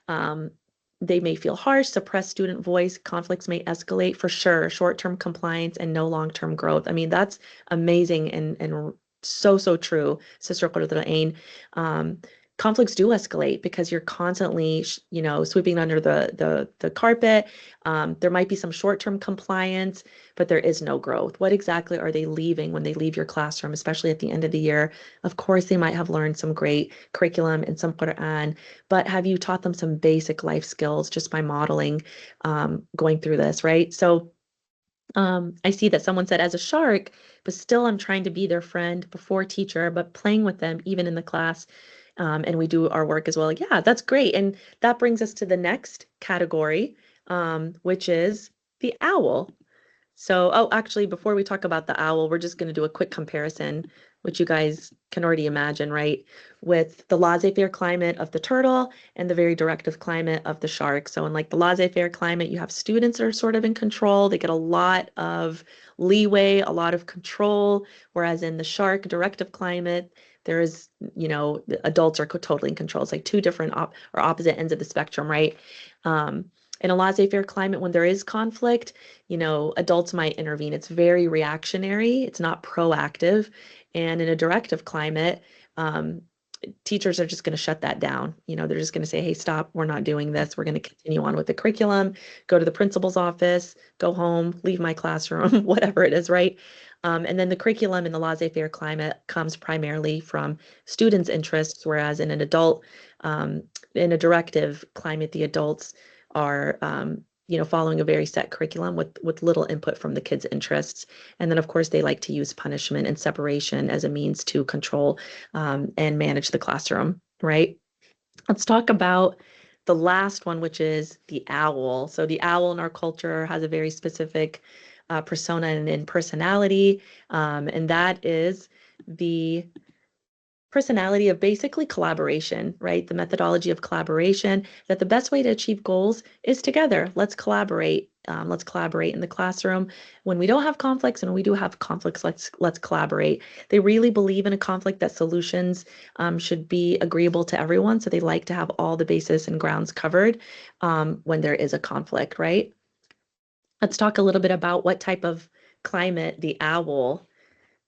um, they may feel harsh, suppress student voice, conflicts may escalate for sure, short-term compliance and no long-term growth. I mean, that's amazing and so, so true, Sister Cordrain. Um, Conflicts do escalate because you're constantly, sweeping under the carpet. There might be some short-term compliance, but there is no growth. What exactly are they leaving when they leave your classroom, especially at the end of the year? Of course, they might have learned some great curriculum and some Quran, but have you taught them some basic life skills just by modeling going through this, right? So I see that someone said as a shark, but still I'm trying to be their friend before teacher, but playing with them even in the class. And we do our work as well. Yeah, that's great. And that brings us to the next category, which is the owl. So, oh, actually, before we talk about the owl, we're just going to do a quick comparison, which you guys can already imagine, right? With the laissez-faire climate of the turtle and the very directive climate of the shark. So, in like the laissez-faire climate, you have students that are sort of in control. They get a lot of leeway, a lot of control. Whereas in the shark directive climate, there is, the adults are totally in control. It's like two different or opposite ends of the spectrum, right? Um, in a laissez-faire climate, when there is conflict, adults might intervene. It's very reactionary, it's not proactive. And in a directive climate, um, teachers are just going to shut that down. They're just going to say, hey, stop, we're not doing this. We're going to continue on with the curriculum, go to the principal's office, go home, leave my classroom, whatever it is, right? And then the curriculum in the laissez-faire climate comes primarily from students' interests, whereas um, in a directive climate, the adults are following a very set curriculum with little input from the kids' interests. And then, of course, they like to use punishment and separation as a means to control and manage the classroom, right? Let's talk about the last one, which is the owl. So the owl in our culture has a very specific persona and personality, and that is the personality of basically collaboration, right? The methodology of collaboration, that the best way to achieve goals is together. Let's collaborate. Let's collaborate in the classroom. When we don't have conflicts and we do have conflicts, let's collaborate. They really believe in a conflict that solutions should be agreeable to everyone. So they like to have all the bases and grounds covered when there is a conflict, right? Let's talk a little bit about what type of climate the owl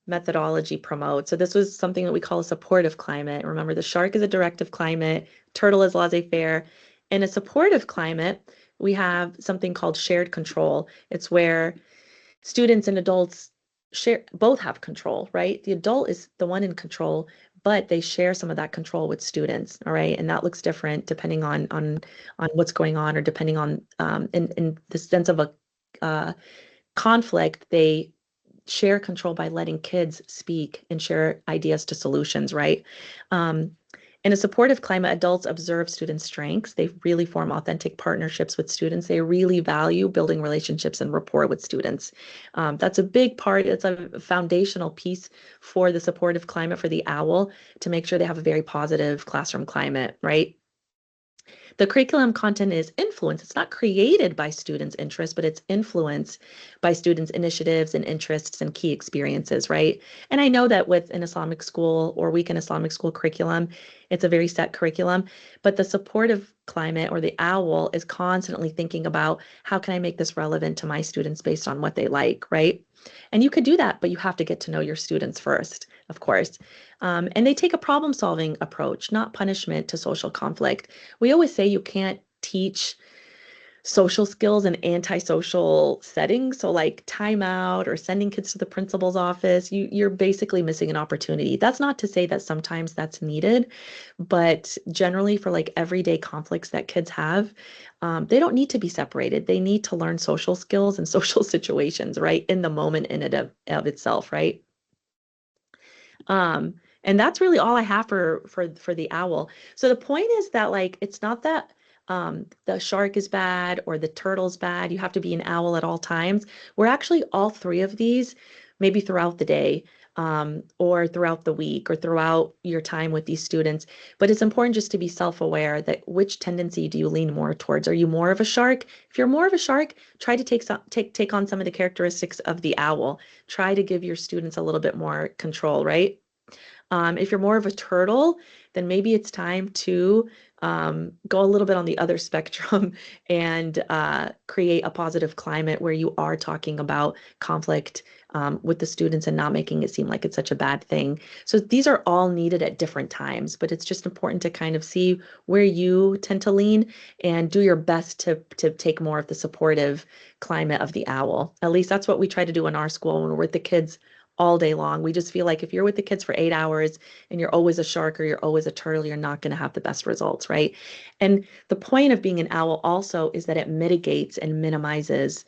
methodology promotes. So this was something that we call a supportive climate. Remember, the shark is a directive climate, turtle is laissez-faire. In a supportive climate, we have something called shared control. It's where students and adults both have control, right? The adult is the one in control, but they share some of that control with students, all right? And that looks different depending on what's going on or depending on in the sense of a uh, conflict, they share control by letting kids speak and share ideas to solutions, right? Um, In a supportive climate, adults observe students' strengths. They really form authentic partnerships with students. They really value building relationships and rapport with students. That's a big part. It's a foundational piece for the supportive climate for the OWL to make sure they have a very positive classroom climate, right? The curriculum content is influenced. It's not created by students' interests, but it's influenced by students' initiatives and interests and key experiences, right? And I know that with an Islamic school or week in Islamic school curriculum, it's a very set curriculum, but the supportive climate or the OWL is constantly thinking about how can I make this relevant to my students based on what they like, right? And you could do that, but you have to get to know your students first, of course. And they take a problem solving approach, not punishment to social conflict. We always say you can't teach social skills in antisocial settings. So like timeout or sending kids to the principal's office, you're basically missing an opportunity. That's not to say that sometimes that's needed, but generally for like everyday conflicts that kids have, they don't need to be separated. They need to learn social skills and social situations, right? In the moment in of itself, right? Um, and that's really all I have for the OWL. So the point is that like it's not that the shark is bad or the turtle's bad. You have to be an OWL at all times. We're actually all three of these, maybe throughout the day, or throughout the week, or throughout your time with these students. But it's important just to be self-aware that which tendency do you lean more towards? Are you more of a shark? If you're more of a shark, try to take on some of the characteristics of the OWL. Try to give your students a little bit more control, right? If you're more of a turtle, then maybe it's time to go a little bit on the other spectrum and create a positive climate where you are talking about conflict with the students and not making it seem like it's such a bad thing. So these are all needed at different times, but it's just important to kind of see where you tend to lean and do your best to take more of the supportive climate of the OWL. At least that's what we try to do in our school when we're with the kids all day long. We just feel like if you're with the kids for 8 hours and you're always a shark or you're always a turtle, you're not going to have the best results, right? And the point of being an OWL also is that it mitigates and minimizes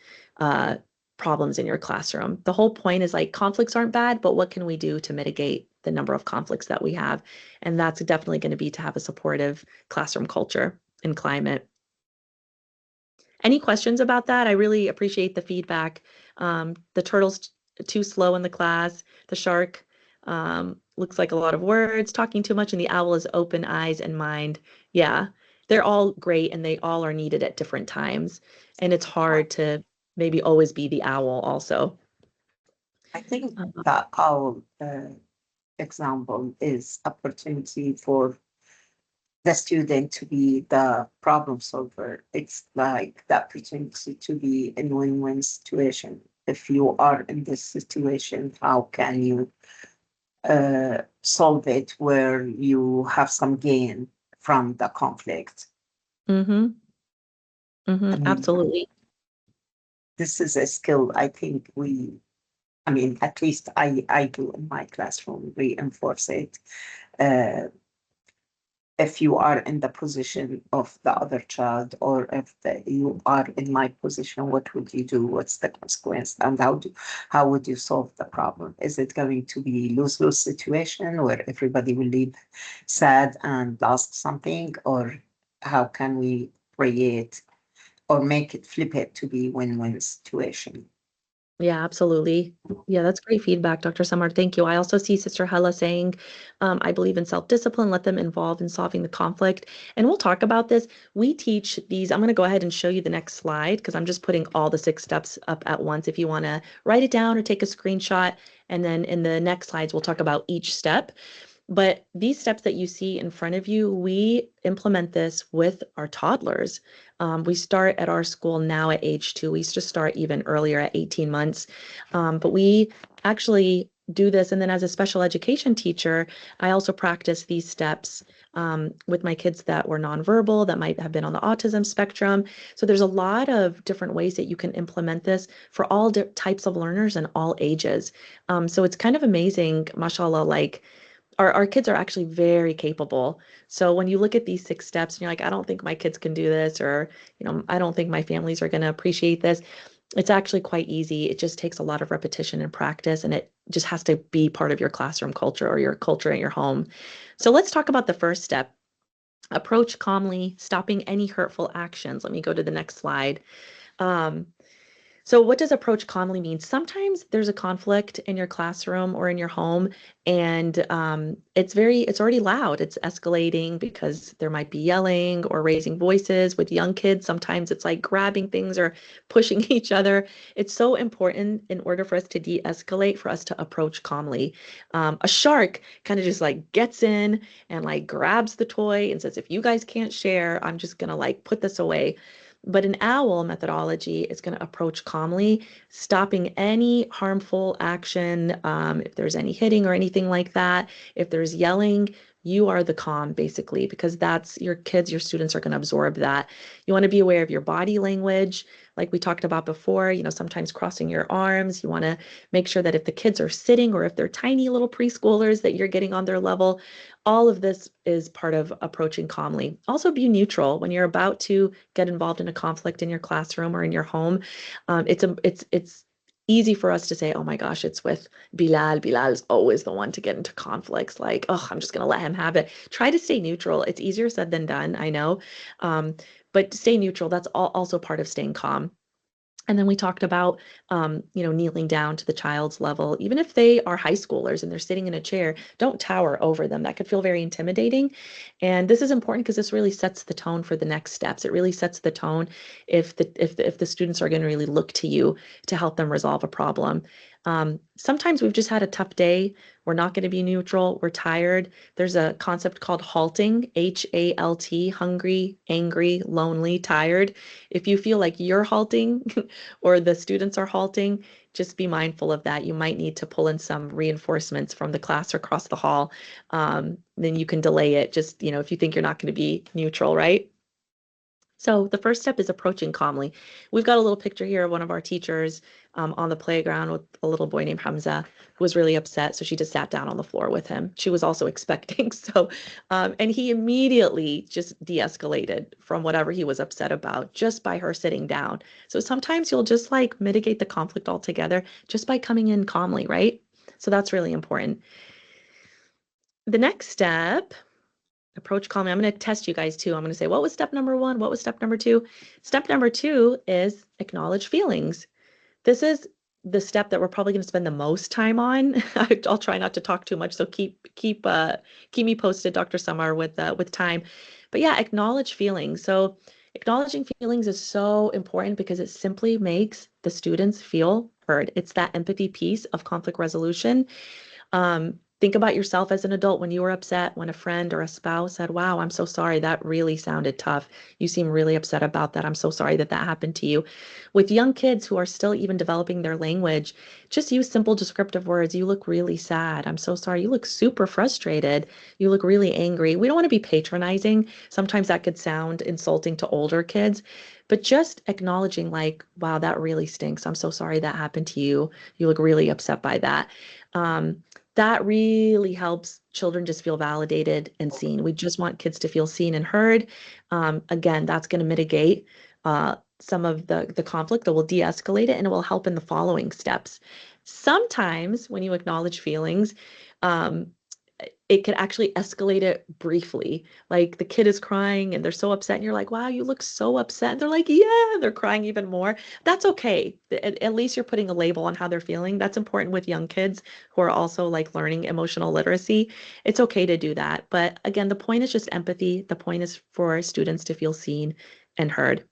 problems in your classroom. The whole point is like conflicts aren't bad, but what can we do to mitigate the number of conflicts that we have? And that's definitely going to be to have a supportive classroom culture and climate. Any questions about that? I really appreciate the feedback. The turtle's too slow in the class. The shark looks like a lot of words, talking too much, and the owl is open eyes and mind. Yeah, they're all great and they all are needed at different times. And it's hard to maybe always be the owl also.
I think
Uh,
that our example is opportunity for the student to be the problem solver. It's like the opportunity to be in win-win situation. If you are in this situation, how can you solve it where you have some gain from the conflict?
mm-hmm,
I
mm-hmm,
mean,
absolutely.
this is a skill I think I mean, at least I do in my classroom, reinforce it. Uh, if you are in the position of the other child, or if you are in my position, what would you do? What's the consequence? And how would you solve the problem? Is it going to be lose-lose situation where everybody will leave sad and lost something? Or how can we create or make it flip it to be win-win situation?
Yeah, absolutely. Yeah, that's great feedback, Dr. Samar. Thank you. I also see Sister Hella saying, I believe in self-discipline, let them involved in solving the conflict. And we'll talk about this. We teach these. I'm going to go ahead and show you the next slide because I'm just putting all the 6 steps up at once. If you want to write it down or take a screenshot. And then in the next slides, we'll talk about each step. But these steps that you see in front of you, we implement this with our toddlers. We start at our school now at age 2. We used to start even earlier at 18 months. But we actually do this. And then as a special education teacher, I also practice these steps with my kids that were nonverbal, that might have been on the autism spectrum. So there's a lot of different ways that you can implement this for all types of learners and all ages. So it's kind of amazing, mashallah, like our kids are actually very capable. So when you look at these 6 steps and you're like, I don't think my kids can do this, or, I don't think my families are going to appreciate this. It's actually quite easy. It just takes a lot of repetition and practice, and it just has to be part of your classroom culture or your culture at your home. So let's talk about the first step. Approach calmly, stopping any hurtful actions. Let me go to the next slide. Um, so what does approach calmly mean? Sometimes there's a conflict in your classroom or in your home, and it's already loud. It's escalating because there might be yelling or raising voices with young kids. Sometimes it's like grabbing things or pushing each other. It's so important in order for us to de-escalate, for us to approach calmly. A shark kind of just like gets in and like grabs the toy and says, if you guys can't share, I'm just gonna like put this away. But an owl methodology is going to approach calmly, stopping any harmful action. If there's any hitting or anything like that, if there's yelling, you are the calm basically, because that's your kids, your students are going to absorb that. You want to be aware of your body language, like we talked about before, sometimes crossing your arms. You want to make sure that if the kids are sitting or if they're tiny little preschoolers, that you're getting on their level. All of this is part of approaching calmly. Also, be neutral when you're about to get involved in a conflict in your classroom or in your home. It's easy for us to say, "Oh my gosh, it's with Bilal. Bilal's always the one to get into conflicts. Like, oh, I'm just gonna let him have it." Try to stay neutral. It's easier said than done, I know, um, but stay neutral. That's also part of staying calm. And then we talked about, kneeling down to the child's level. Even if they are high schoolers and they're sitting in a chair, don't tower over them. That could feel very intimidating. And this is important because this really sets the tone for the next steps. It really sets the tone if the students are going to really look to you to help them resolve a problem. Sometimes we've just had a tough day. We're not going to be neutral. We're tired. There's a concept called halting, HALT, hungry, angry, lonely, tired. If you feel like you're halting or the students are halting, just be mindful of that. You might need to pull in some reinforcements from the class or across the hall. Then you can delay it just, if you think you're not going to be neutral, right? So the first step is approaching calmly. We've got a little picture here of one of our teachers on the playground with a little boy named Hamza who was really upset. So she just sat down on the floor with him. She was also expecting. And he immediately just de-escalated from whatever he was upset about just by her sitting down. So sometimes you'll just like mitigate the conflict altogether just by coming in calmly, right? So that's really important. The next step, approach calmly. I'm going to test you guys too. I'm going to say, what was step number one? What was step number two? Step number two is acknowledge feelings. This is the step that we're probably going to spend the most time on. I'll try not to talk too much, so keep me posted, Dr. Samar, with time. But yeah, acknowledge feelings. So acknowledging feelings is so important because it simply makes the students feel heard. It's that empathy piece of conflict resolution. Think about yourself as an adult when you were upset, when a friend or a spouse said, wow, I'm so sorry. That really sounded tough. You seem really upset about that. I'm so sorry that that happened to you. With young kids who are still even developing their language, just use simple descriptive words. You look really sad. I'm so sorry. You look super frustrated. You look really angry. We don't want to be patronizing. Sometimes that could sound insulting to older kids, but just acknowledging, like, wow, that really stinks. I'm so sorry that happened to you. You look really upset by that. That really helps children just feel validated and seen. We just want kids to feel seen and heard. Again, that's going to mitigate some of the conflict, that will de-escalate it, and it will help in the following steps. Sometimes when you acknowledge feelings, um, it could actually escalate it briefly. Like the kid is crying and they're so upset, and you're like, wow, you look so upset. And they're like, yeah, and they're crying even more. That's okay. At least you're putting a label on how they're feeling. That's important with young kids who are also like learning emotional literacy. It's okay to do that. But again, the point is just empathy. The point is for students to feel seen and heard.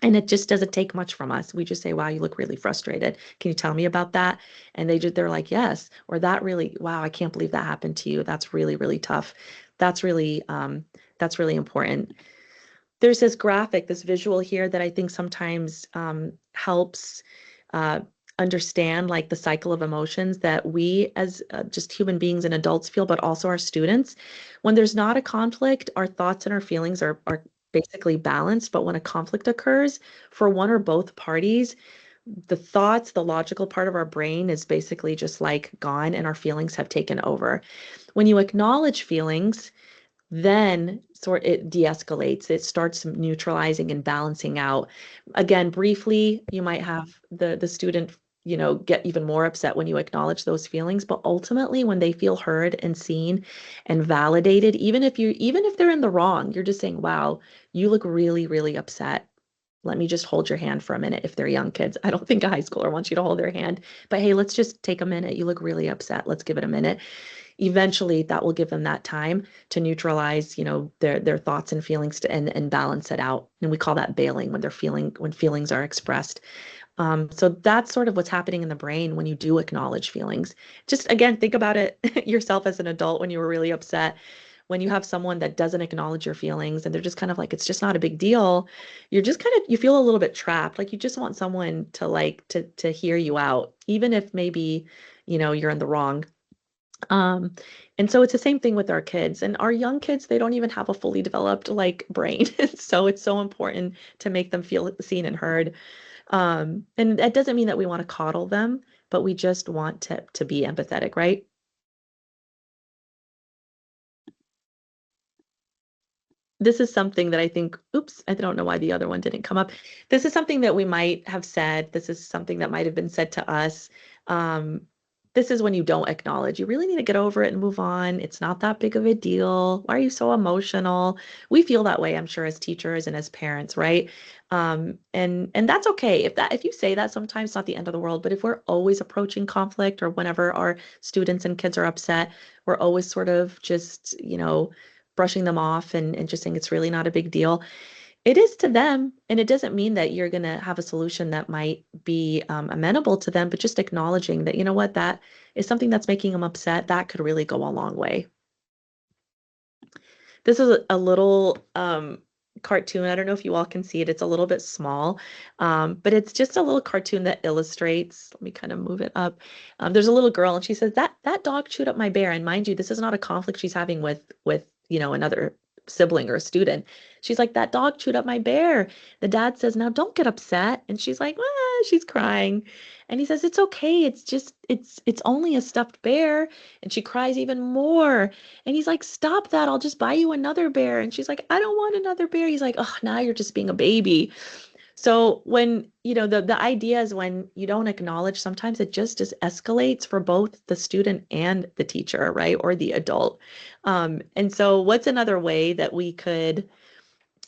And it just doesn't take much from us. We just say, wow, you look really frustrated. Can you tell me about that? And they're like, yes. Or that really, wow, I can't believe that happened to you. That's really, really tough. That's really, that's really important. There's this graphic, this visual here that I think sometimes helps uh, understand like the cycle of emotions that we as just human beings and adults feel, but also our students. When there's not a conflict, our thoughts and our feelings are basically balanced. But when a conflict occurs for one or both parties, the thoughts, the logical part of our brain is basically just like gone, and our feelings have taken over. When you acknowledge feelings, then it de-escalates. It starts neutralizing and balancing out. Again, briefly, you might have the student, get even more upset when you acknowledge those feelings, but ultimately when they feel heard and seen and validated, even if they're in the wrong, you're just saying, "Wow, you look really, really upset. Let me just hold your hand for a minute." If they're young kids, I don't think a high schooler wants you to hold their hand, but hey, let's just take a minute. You look really upset. Let's give it a minute. Eventually that will give them that time to neutralize, their thoughts and feelings and balance it out. And we call that bailing when feelings are expressed. So that's sort of what's happening in the brain when you do acknowledge feelings. Just again, think about it yourself as an adult when you were really upset. When you have someone that doesn't acknowledge your feelings and they're just kind of like, it's just not a big deal. You feel a little bit trapped. Like you just want someone to hear you out, even if maybe, you're in the wrong. Um, and so it's the same thing with our kids and our young kids, they don't even have a fully developed like brain. So it's so important to make them feel seen and heard. And that doesn't mean that we want to coddle them, but we just want to be empathetic, right? This is something that I think, oops, I don't know why the other one didn't come up. This is something that we might have said. This is something that might have been said to us. Um, this is when you don't acknowledge. You really need to get over it and move on. It's not that big of a deal. Why are you so emotional? We feel that way, I'm sure, as teachers and as parents, right? And that's okay. If you say that, sometimes it's not the end of the world. But if we're always approaching conflict or whenever our students and kids are upset, we're always sort of just, brushing them off and just saying it's really not a big deal. It is to them, and it doesn't mean that you're going to have a solution that might be amenable to them, but just acknowledging that, you know what, that is something that's making them upset. That could really go a long way. This is a little cartoon. I don't know if you all can see it. It's a little bit small, but it's just a little cartoon that illustrates. Let me kind of move it up. There's a little girl, and she says that dog chewed up my bear. And mind you, this is not a conflict she's having with another sibling or a student. She's like, that dog chewed up my bear. The dad says, now don't get upset. And she's like, she's crying. And he says, it's okay. It's only a stuffed bear. And she cries even more. And he's like, stop that. I'll just buy you another bear. And she's like, I don't want another bear. He's like, oh, now you're just being a baby. So when, the idea is when you don't acknowledge, sometimes it just escalates for both the student and the teacher, right? Or the adult. And so what's another way that we could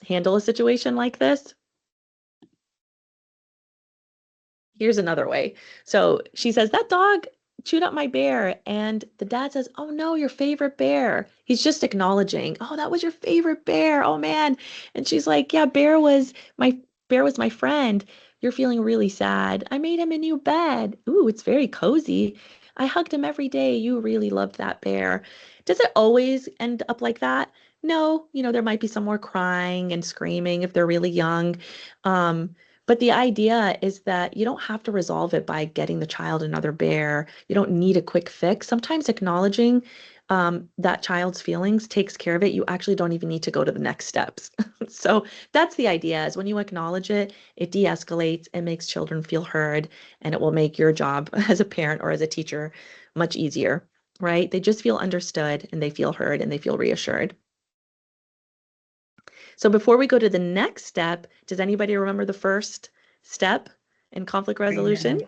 handle a situation like this? Here's another way. So she says, that dog chewed up my bear. And the dad says, oh no, your favorite bear. He's just acknowledging, oh, that was your favorite bear. Oh man. And she's like, yeah, bear was my friend. You're feeling really sad. I made him a new bed. Ooh, it's very cozy. I hugged him every day. You really loved that bear. Does it always end up like that? No, there might be some more crying and screaming if they're really young. But the idea is that you don't have to resolve it by getting the child another bear. You don't need a quick fix. Sometimes acknowledging that child's feelings takes care of it. You actually don't even need to go to the next steps. So that's the idea is when you acknowledge it, it de-escalates, it makes children feel heard, and it will make your job as a parent or as a teacher much easier, right? They just feel understood and they feel heard and they feel reassured. So before we go to the next step, does anybody remember the first step in conflict
3 minutes.
resolution?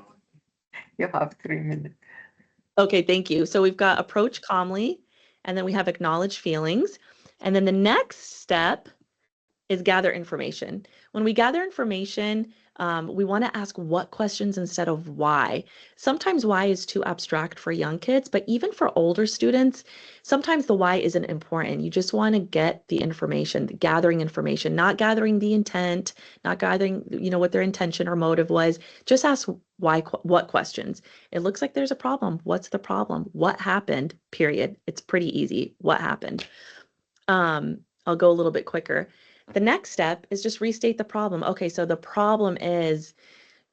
You have 3 minutes.
Okay, thank you. So we've got approach calmly, and then we have acknowledge feelings. And then the next step is gather information. When we gather information, we want to ask what questions instead of why. Sometimes why is too abstract for young kids, but even for older students, sometimes the why isn't important. You just want to get the information, gathering information, not gathering the intent, not gathering, what their intention or motive was. Just ask why, what questions. It looks like there's a problem. What's the problem? What happened? Period. It's pretty easy. What happened? I'll go a little bit quicker. The next step is just restate the problem. Okay, so the problem is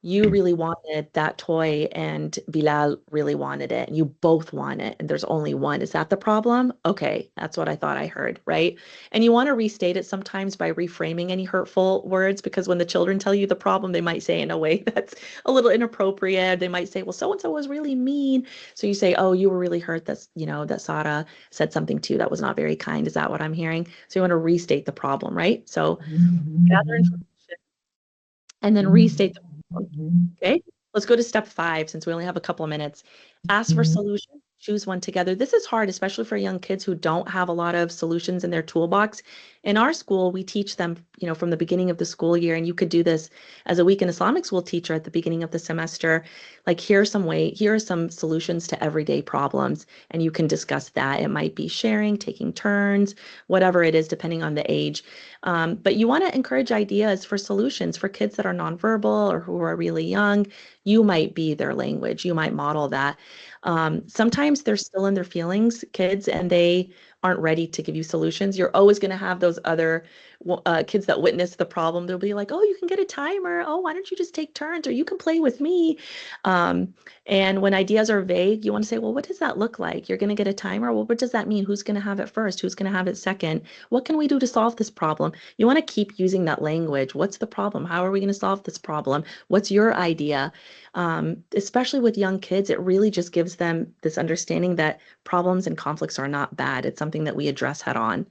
you really wanted that toy and Bilal really wanted it and you both want it and there's only one. Is that the problem? Okay, that's what I thought I heard, right? And you want to restate it sometimes by reframing any hurtful words because when the children tell you the problem, they might say in a way that's a little inappropriate. They might say, well, so and so was really mean. So you say, oh, you were really hurt that, that Sarah said something to you that was not very kind. Is that what I'm hearing? So you want to restate the problem, right? So gather information and then restate the problem. Okay, let's go to step 5 since we only have a couple of minutes. Ask for solutions. Choose one together. This is hard, especially for young kids who don't have a lot of solutions in their toolbox. In our school, we teach them, from the beginning of the school year, and you could do this as a week in Islamic school teacher at the beginning of the semester. Like, here are some solutions to everyday problems, and you can discuss that. It might be sharing, taking turns, whatever it is, depending on the age. But you want to encourage ideas for solutions for kids that are nonverbal or who are really young. You might be their language. You might model that. Sometimes they're still in their feelings, kids, and they aren't ready to give you solutions. You're always going to have those other kids that witness the problem. They'll be like, oh, you can get a timer. Oh, why don't you just take turns or you can play with me? And when ideas are vague, you want to say, well, what does that look like? You're going to get a timer. Well, what does that mean? Who's going to have it first? Who's going to have it second? What can we do to solve this problem? You want to keep using that language. What's the problem? How are we going to solve this problem? What's your idea? Especially with young kids, it really just gives them this understanding that problems and conflicts are not bad. It's something that we address head on.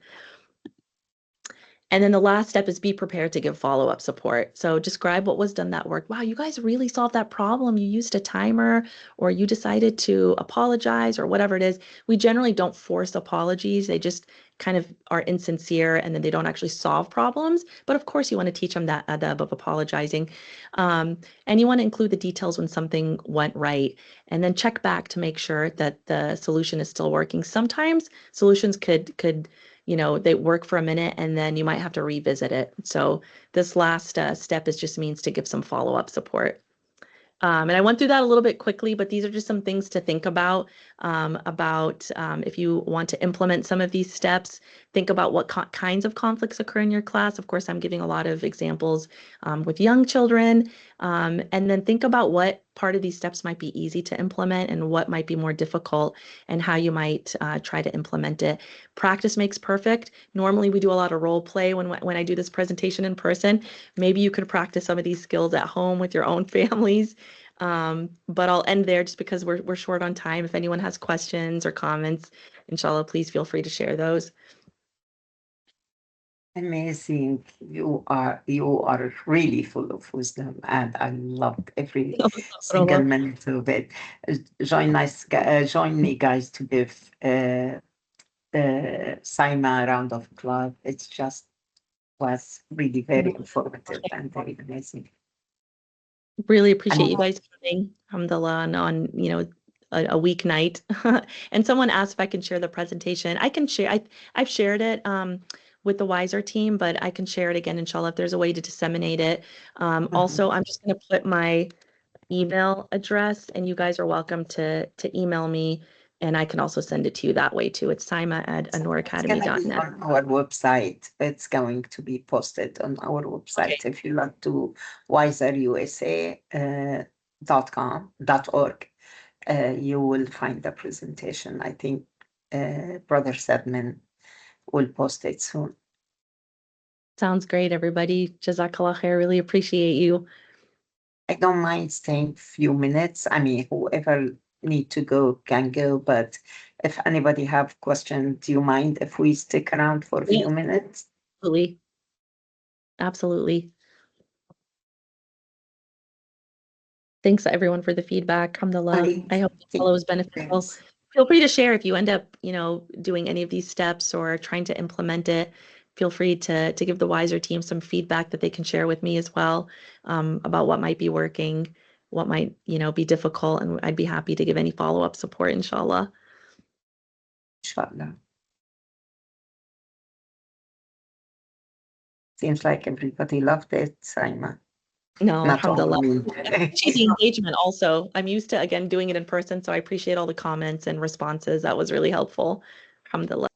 And then the last step is be prepared to give follow-up support. So describe what was done that worked. Wow, you guys really solved that problem. You used a timer or you decided to apologize or whatever it is. We generally don't force apologies. They just kind of are insincere and then they don't actually solve problems. But of course, you want to teach them that adab of apologizing. And you want to include the details when something went right. And then check back to make sure that the solution is still working. Sometimes solutions could they work for a minute and then you might have to revisit it. So this last step is just means to give some follow-up support. And I went through that a little bit quickly, but these are just some things to think about if you want to implement some of these steps. Think about what kinds of conflicts occur in your class. Of course, I'm giving a lot of examples with young children. And then think about what part of these steps might be easy to implement and what might be more difficult and how you might try to implement it. Practice makes perfect. Normally, we do a lot of role play when I do this presentation in person. Maybe you could practice some of these skills at home with your own families. But I'll end there just because we're short on time. If anyone has questions or comments, inshallah, please feel free to share those.
Amazing. You are really full of wisdom, and I loved every single minute of it. Join me, guys, to give Saimah a round of applause. It just was really very informative and very amazing.
Really appreciate you guys coming, alhamdulillah, on a weeknight. And someone asked if I can share the presentation. I can share. I've shared it with the WISER team, but I can share it again, inshallah, if there's a way to disseminate it. Also, I'm just going to put my email address, and you guys are welcome to email me, and I can also send it to you that way too. It's saimah@anoracademy.net.
On our website, it's going to be posted on our website. Okay. If you like to wiserusa.org, you will find the presentation. I think Brother Sedman will post it soon.
Sounds great, everybody. Jazakallah khair. Really appreciate you.
I don't mind staying a few minutes. I mean, whoever need to go can go, but if anybody have questions, do you mind if we stick around for a few minutes?
Absolutely. Thanks everyone for the feedback. Alhamdulillah. I hope the follow was beneficial. Thanks. Feel free to share if you end up, doing any of these steps or trying to implement it. Feel free to give the WISER team some feedback that they can share with me as well about what might be working, what might, be difficult, and I'd be happy to give any follow-up support, inshallah.
Inshallah. Seems like everybody loved it, Saimah.
No, alhamdulillah. I appreciate the engagement also. I'm used to, again, doing it in person, so I appreciate all the comments and responses. That was really helpful. Alhamdulillah.